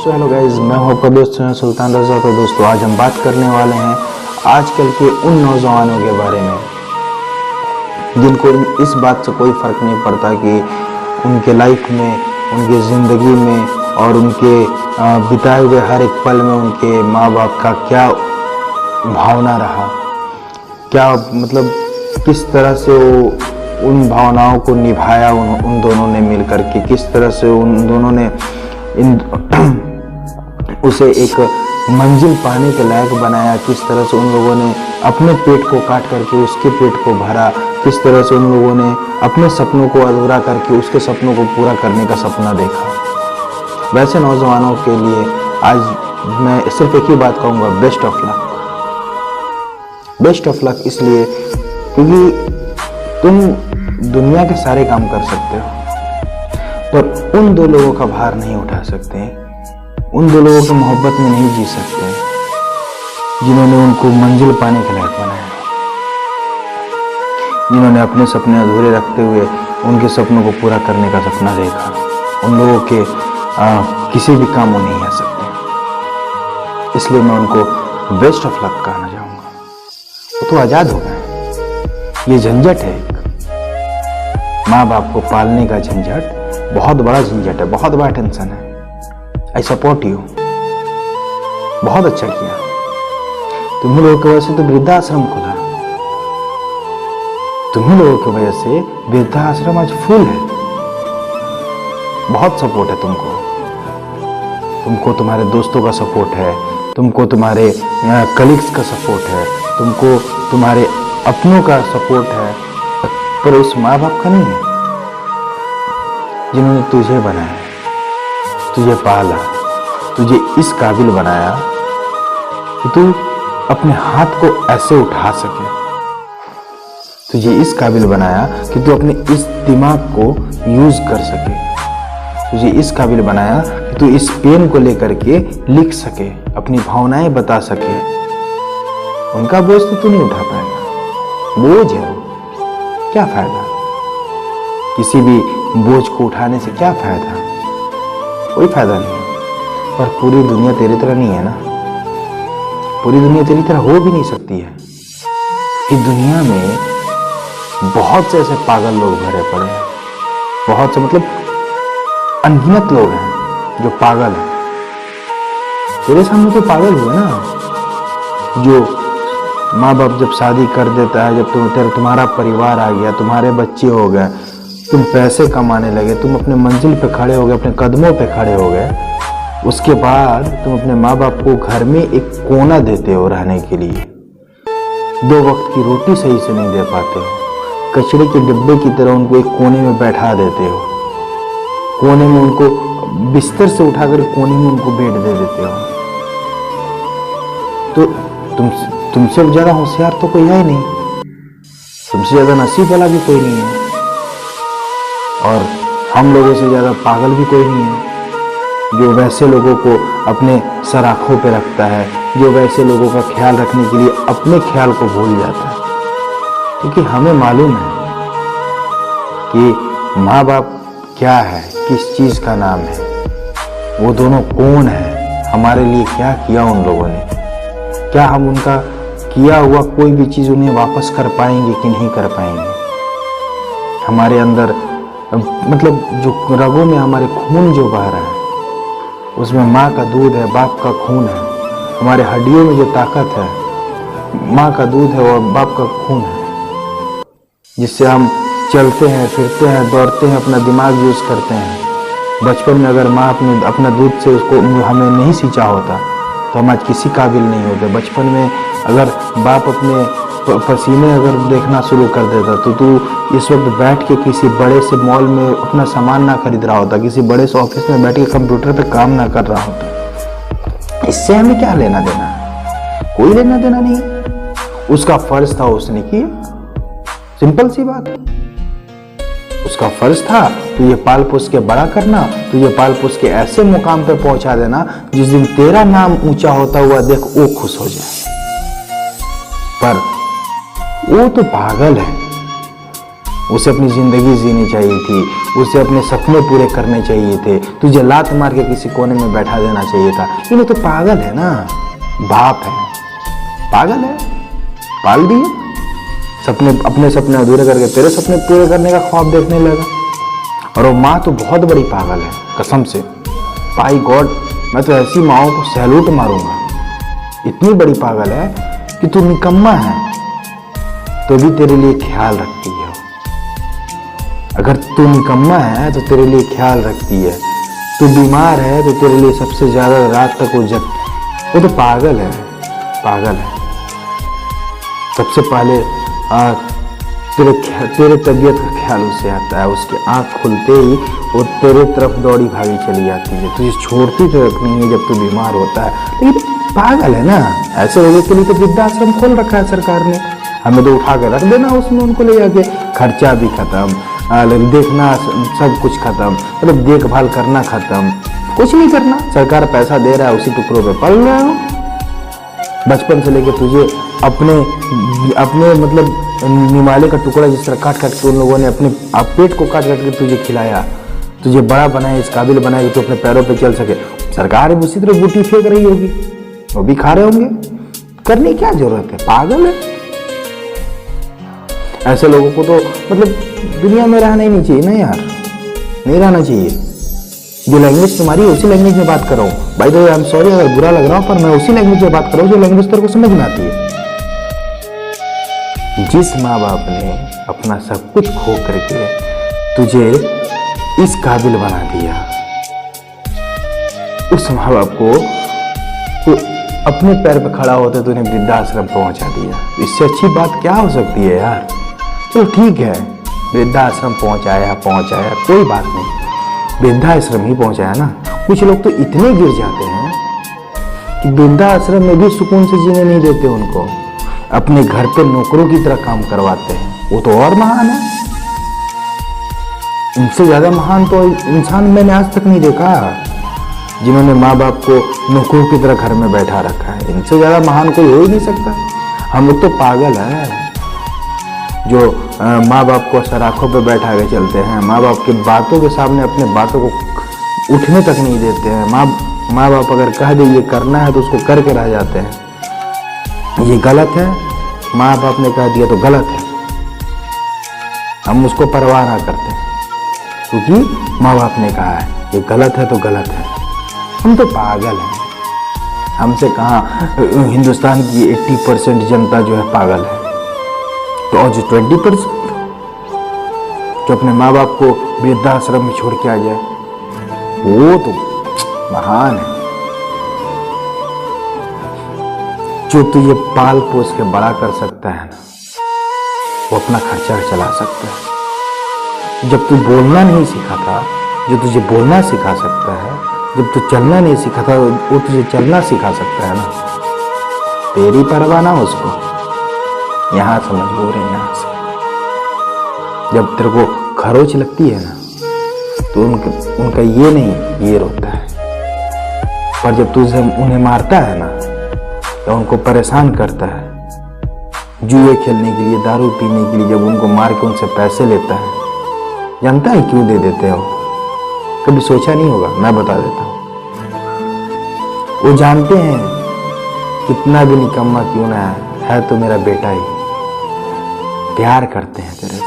So hello guys, मैं हूं आपका दोस्त सुल्तान रजा। तो दोस्तों, आज हम बात करने वाले हैं आजकल के उन नौजवानों के बारे में जिनको इस बात से कोई फ़र्क नहीं पड़ता कि उनके लाइफ में, उनकी ज़िंदगी में और उनके बिताए हुए हर एक पल में उनके माँ बाप का क्या भावना रहा, क्या मतलब किस तरह से वो उन भावनाओं को निभाया उन दोनों ने मिलकर के, किस तरह से उन दोनों ने उसे एक मंजिल पाने के लायक बनाया, किस तरह से उन लोगों ने अपने पेट को काट करके उसके पेट को भरा, किस तरह से उन लोगों ने अपने सपनों को अधूरा करके उसके सपनों को पूरा करने का सपना देखा। वैसे नौजवानों के लिए आज मैं सिर्फ एक ही बात कहूँगा, best of luck. Best of luck इसलिए क्योंकि तुम दुनिया के सारे काम कर सकते हो पर उन दो लोगों का भार नहीं उठा सकते, उन दो लोगों की मोहब्बत में नहीं जी सकते जिन्होंने उनको मंजिल पाने के लायक बनाया, जिन्होंने अपने सपने अधूरे रखते हुए उनके सपनों को पूरा करने का सपना देखा। उन लोगों के किसी भी काम वो नहीं आ सकते, इसलिए मैं उनको बेस्ट ऑफ लक कहना चाहूँगा। वो तो आज़ाद हो गए। ये झंझट है, माँ बाप को पालने का झंझट बहुत बड़ा झंझट है, बहुत बड़ा टेंशन है। आई सपोर्ट यू, बहुत अच्छा किया। तुम्ही लोगों की वजह से तो वृद्धाश्रम खुला, तुम्ही लोगों की वजह से वृद्धाश्रम आज फुल है। बहुत सपोर्ट है तुमको तुम्हारे दोस्तों का सपोर्ट है, तुमको तुम्हारे कलीग्स का सपोर्ट है, तुमको तुम्हारे अपनों का सपोर्ट है, पर उस माँ बाप का नहीं है जिन्होंने तुझे बनाया, तुझे पाला, तुझे इस काबिल बनाया कि तू अपने हाथ को ऐसे उठा सके, तुझे इस काबिल बनाया कि तू अपने इस दिमाग को यूज कर सके, तुझे इस काबिल बनाया कि तू इस पेन को लेकर के लिख सके, अपनी भावनाएं बता सके। उनका बोझ तो तू नहीं उठा पाएगा, बोझ है वो, क्या फायदा? किसी भी बोझ को उठाने से क्या फायदा? कोई फायदा नहीं। पर पूरी दुनिया तेरी तरह नहीं है ना, पूरी दुनिया तेरी तरह हो भी नहीं सकती है। इस दुनिया में बहुत से ऐसे पागल लोग भरे पड़े हैं, बहुत से मतलब अनगिनत लोग हैं जो पागल हैं। तेरे सामने तो पागल हुए ना, जो माँ बाप जब शादी कर देता है, जब तुम्हारा परिवार आ गया, तुम्हारे बच्चे हो गए, तुम पैसे कमाने लगे, तुम अपने मंजिल पे खड़े हो गए, अपने कदमों पे खड़े हो गए, उसके बाद तुम अपने माँ बाप को घर में एक कोना देते हो रहने के लिए, 2 वक्त की रोटी सही से नहीं दे पाते हो, कचड़े के डिब्बे की तरह उनको एक कोने में बैठा देते हो, कोने में उनको बिस्तर से उठाकर कोने में उनको बेड दे देते हो। तो तुमसे ज्यादा होशियार तो कोई है ही नहीं, तुमसे ज्यादा नसीब वाला भी कोई नहीं है, और हम लोगों से ज्यादा पागल भी कोई नहीं है जो वैसे लोगों को अपने सराखों पे रखता है, जो वैसे लोगों का ख्याल रखने के लिए अपने ख्याल को भूल जाता है। क्योंकि हमें मालूम है कि माँ बाप क्या है, किस चीज का नाम है, वो दोनों कौन है, हमारे लिए क्या किया उन लोगों ने, क्या हम उनका किया हुआ कोई भी चीज उन्हें वापस कर पाएंगे कि नहीं कर पाएंगे। हमारे अंदर मतलब जो रगों में हमारे खून जो बह रहा है, उसमें माँ का दूध है, बाप का खून है। हमारे हड्डियों में जो ताकत है, माँ का दूध है और बाप का खून है, जिससे हम चलते हैं, फिरते हैं, दौड़ते हैं, अपना दिमाग यूज करते हैं। बचपन में अगर माँ अपना दूध से उसको हमें नहीं सींचा होता तो हम आज किसी काबिल नहीं होते। बचपन में अगर बाप अपने पसीने अगर देखना शुरू कर देता तो तू इस वक्त बैठ के किसी बड़े से मॉल में अपना सामान ना खरीद रहा होता, किसी बड़े से ऑफिस में बैठ के कंप्यूटर पे काम ना कर रहा होता। इससे हमें क्या लेना देना? कोई लेना देना नहीं। उसका फर्ज था, उसने किया, सिंपल सी बात है। उसका फर्ज था तुझे पाल पोस के बड़ा करना, तुझे पाल पोस के ऐसे मुकाम पे पहुंचा देना जिस दिन तेरा नाम ऊंचा होता हुआ देख वो खुश हो जाए। पर वो तो पागल है, उसे अपनी जिंदगी जीनी चाहिए थी, उसे अपने सपने पूरे करने चाहिए थे, तुझे लात मार के किसी कोने में बैठा देना चाहिए था। लेकिन वो तो पागल है ना, बाप है, पागल है, पाल दिए सपने, अपने सपने अधूरे करके तेरे सपने पूरे करने का ख्वाब देखने लगा। और वो माँ तो बहुत बड़ी पागल है, कसम से, बाई गॉड, मैं तो ऐसी माँओं को सैल्यूट मारूंगा। इतनी बड़ी पागल है कि तू निकम्मा है तो भी तेरे लिए ख्याल रखती है। अगर तू निकम्मा है तो तेरे लिए ख्याल रखती है, तू बीमार है तो तेरे लिए सबसे ज्यादा रात तक वो जगती। वो तो पागल है, पागल है। सबसे पहले तेरे तबीयत का ख्याल उसे आता है, उसकी आंख खुलते ही वो तेरे तरफ दौड़ी भागी चली जाती है, तुझे छोड़ती तक नहीं है जब तू बीमार होता है। लेकिन पागल है ना, ऐसे लोगों के लिए तो वृद्धाश्रम खोल रखा है सरकार ने। हमें तो उठा के रख देना उसमें, उनको ले जाके, खर्चा भी खत्म, देखना सब कुछ खत्म, मतलब देखभाल करना खत्म, कुछ नहीं करना, सरकार पैसा दे रहा है, उसी टुकड़ों पे पल रहे हो। बचपन से लेके तुझे अपने मतलब निमाले का टुकड़ा जिस तरह काट काट के उन लोगों ने अपने पेट को काट काट के तुझे खिलाया, तुझे बड़ा बनाया, इस काबिल बनाया कि तू अपने पैरों पे चल सके। सरकार भी उसी तरह बूटी फेंक रही होगी, वो भी खा रहे होंगे, करने की क्या जरूरत है, पागल है। ऐसे लोगों को तो मतलब दुनिया में रहना ही नहीं चाहिए ना यार, नहीं रहना चाहिए। जो लैंग्वेज तुम्हारी है उसी लैंग्वेज में बात कर रहा हूँ, भाई तो आई एम सॉरी अगर बुरा लग रहा हूँ, पर मैं उसी लैंग्वेज में बात कर रहा हूँ जो लैंग्वेज तेरे को समझ में आती है। जिस माँ बाप ने अपना सब कुछ खो करके तुझे इस काबिल बना दिया, उस माँ बाप को तो अपने पैर पर खड़ा होते तो उन्हें वृद्धाश्रम पहुंचा दिया। इससे अच्छी बात क्या हो सकती है यार। चलो ठीक है, वृद्धाश्रम पहुंचाया कोई बात नहीं, वृद्धाश्रम ही पहुंचाया ना। कुछ लोग तो इतने गिर जाते हैं कि वृद्धाश्रम में भी सुकून से जीने नहीं देते उनको, अपने घर पे नौकरों की तरह काम करवाते हैं। वो तो और महान है, इनसे ज्यादा महान तो इंसान मैंने आज तक नहीं देखा, जिन्होंने माँ बाप को नौकरों की तरह घर में बैठा रखा है। इनसे ज्यादा महान कोई हो ही नहीं सकता। हम लोग तो पागल है जो माँ बाप को सराखों पे बैठा के चलते हैं, माँ बाप की बातों के सामने अपने बातों को उठने तक नहीं देते हैं। माँ बाप अगर कह दे ये करना है तो उसको करके रह जाते हैं। ये गलत है, माँ बाप ने कह दिया तो गलत है, हम उसको परवाह ना करते क्योंकि माँ बाप ने कहा है ये गलत है तो गलत है। हम तो पागल हैं, हमसे कहाँ हिंदुस्तान की 80% जनता जो है पागल है, तो और जो 20% जो अपने माँ बाप को वृद्धाश्रम में छोड़ के आ जाए वो तो महान है। जो तुझे पाल पोस के बड़ा कर सकता है ना, वो अपना खर्चा चला सकता है। जब तू बोलना नहीं सीखा था, जो तुझे बोलना सिखा सकता है, जब तू चलना नहीं सीखा था वो तुझे चलना सिखा सकता है ना। तेरी परवाह ना उसको, यहां से मजबूर है, यहां से जब तेरे को खरोच लगती है ना तो उनका ये नहीं ये रोता है। पर जब तुझे उन्हें मारता है ना या उनको परेशान करता है, जुए खेलने के लिए, दारू पीने के लिए, जब उनको मार के उनसे पैसे लेता है, जानता है क्यों दे देते हो? कभी सोचा नहीं होगा, मैं बता देता हूँ। वो जानते हैं कितना भी निकम्मा क्यों ना है तो मेरा बेटा ही, प्यार करते हैं तेरे से।